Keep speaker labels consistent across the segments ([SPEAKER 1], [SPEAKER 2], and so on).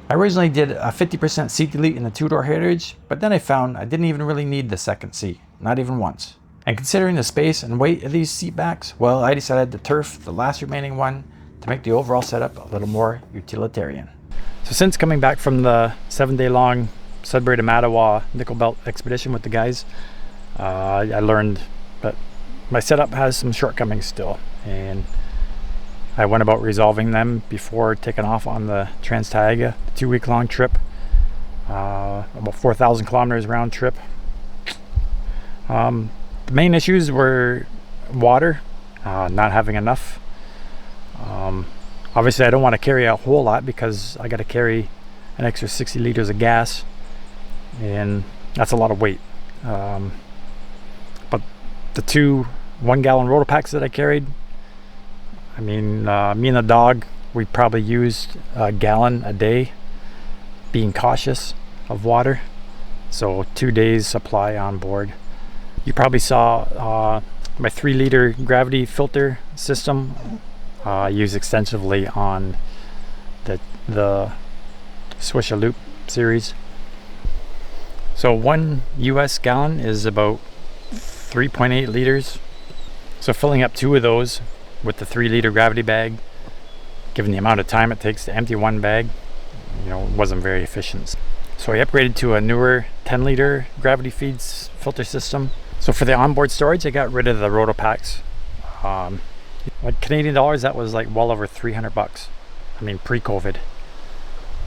[SPEAKER 1] I originally did a 50% seat delete in the 2-door heritage, but then I found I didn't even really need the second seat, not even once. And considering the space and weight of these seat backs, well, I decided to turf the last remaining one to make the overall setup a little more utilitarian. So since coming back from the 7-day long Sudbury to Matagami Nickel Belt expedition with the guys, I learned that my setup has some shortcomings still, and I went about resolving them before taking off on the Trans-Taiga, 2-week-long trip, about 4,000 kilometers round trip. The main issues were water, not having enough. Obviously I don't want to carry a whole lot because I got to carry an extra 60 liters of gas, and that's a lot of weight. But the 2 1-gallon RotoPax that I carried, I mean, me and the dog, we probably used a gallon a day, being cautious of water. So 2 days supply on board. You probably saw my 3-liter gravity filter system used extensively on the Swish a Loop series. So 1 US gallon is about 3.8 liters. So filling up 2 of those with the 3-liter gravity bag, given the amount of time it takes to empty 1 bag, you know, wasn't very efficient. So I upgraded to a newer 10-liter gravity feeds filter system. So for the onboard storage, I got rid of the RotoPax. Like Canadian dollars, that was like well over 300 bucks. I mean, pre-COVID.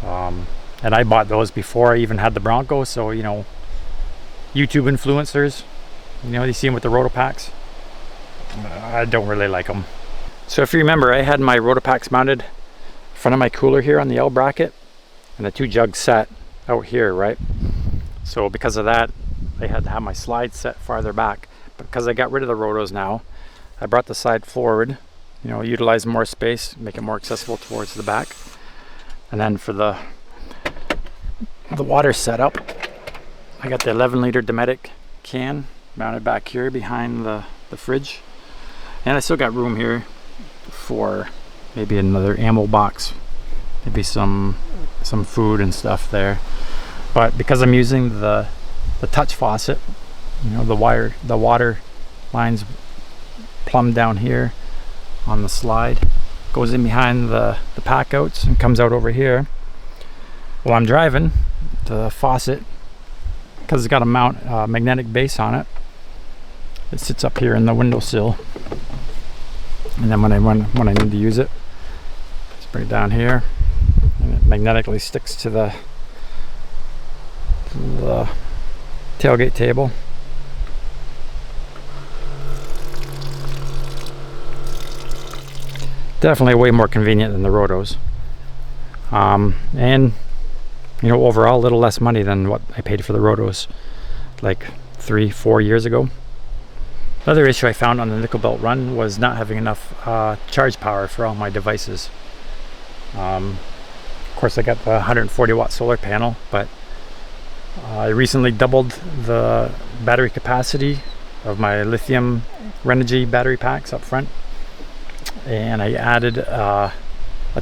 [SPEAKER 1] And I bought those before I even had the Bronco. So, you know, YouTube influencers, you know, you see them with the RotoPax. I don't really like them. So if you remember, I had my RotoPax mounted in front of my cooler here on the L bracket, and the 2 jugs sat out here, right? So because of that, I had to have my slide set farther back. But because I got rid of the rotos now, I brought the side forward, you know, utilize more space, make it more accessible towards the back. And then for the water setup, I got the 11-liter Dometic can mounted back here behind the fridge. And I still got room here for maybe another ammo box, maybe some food and stuff there. But because I'm using the touch faucet, you know, the water lines plumbed down here on the slide, goes in behind the pack outs and comes out over here. While I'm driving, the faucet, because it's got a magnetic base on it, it sits up here in the windowsill. And then when I need to use it, just bring it down here, and it magnetically sticks to the tailgate table. Definitely way more convenient than the rotos, and you know, overall a little less money than what I paid for the rotos like 3-4 years ago. Another issue I found on the Nickel Belt run was not having enough charge power for all my devices. Of course, I got the 140 watt solar panel, but I recently doubled the battery capacity of my lithium Renogy battery packs up front, and I added a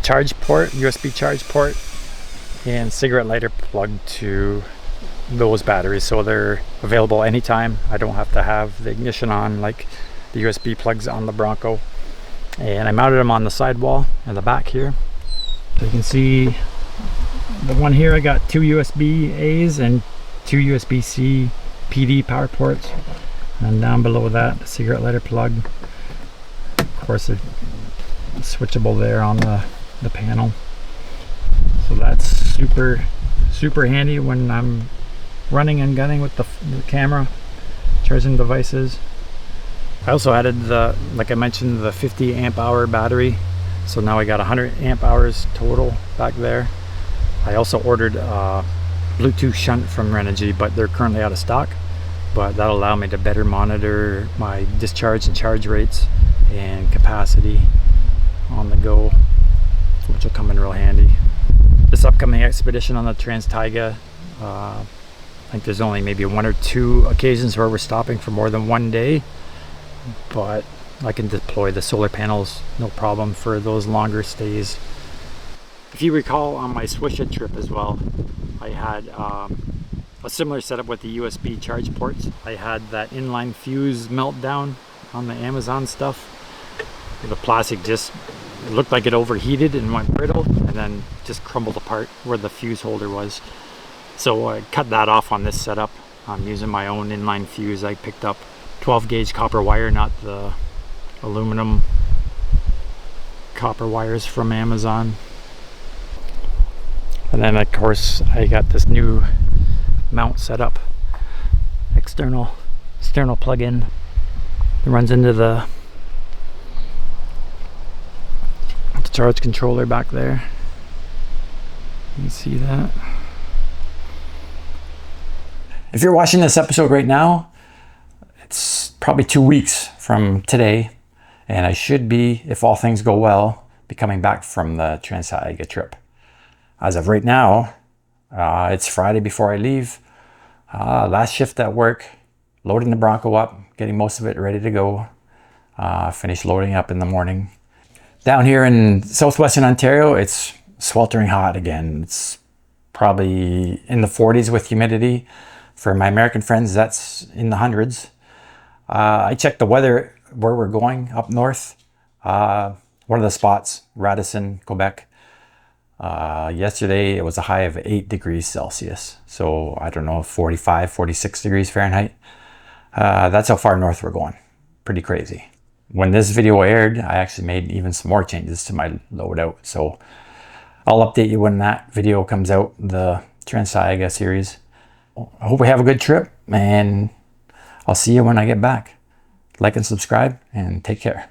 [SPEAKER 1] charge port, USB charge port, and cigarette lighter plug to those batteries, so they're available anytime. I don't have to have the ignition on like the USB plugs on the Bronco. And I mounted them on the sidewall in the back here. So you can see the one here, I got 2 USB A's and 2 USB-C PD power ports, and down below that, the cigarette lighter plug. Of course, it's switchable there on the panel. So that's super handy when I'm running and gunning with the camera, charging devices. I also added like I mentioned, the 50 amp hour battery, so now I got 100 amp hours total back there. I also ordered a Bluetooth shunt from Renogy, but they're currently out of stock, but that'll allow me to better monitor my discharge and charge rates and capacity on the go, which will come in real handy. This upcoming expedition on the Trans-Taiga, I think there's only maybe 1 or 2 occasions where we're stopping for more than 1 day, but I can deploy the solar panels no problem for those longer stays. If you recall, on my Swisha trip as well, I had a similar setup with the USB charge ports. I had that inline fuse meltdown on the Amazon stuff. The plastic just, it looked like it overheated and went brittle, and then just crumbled apart where the fuse holder was. So I cut that off on this setup. I'm using my own inline fuse. I picked up 12 gauge copper wire, not the aluminum copper wires from Amazon. And then of course I got this new mount set up, external plug-in. It runs into the charge controller back there. You can see that. If you're watching this episode right now, it's probably 2 weeks from today, and I should be, if all things go well, be coming back from the Trans-Taiga trip. As of right now, it's Friday before I leave. Last shift at work, loading the Bronco up, getting most of it ready to go. Finish loading up in the morning. Down here in Southwestern Ontario, it's sweltering hot again. It's probably in the 40s with humidity. For my American friends, that's in the hundreds. I checked the weather where we're going up north. One of the spots, Radisson, Quebec. Yesterday it was a high of 8 degrees Celsius. So I don't know, 45, 46 degrees Fahrenheit. That's how far north we're going. Pretty crazy. When this video aired, I actually made even some more changes to my loadout. So I'll update you when that video comes out, the Trans-Taiga series. I hope we have a good trip, and I'll see you when I get back. Like and subscribe, and take care.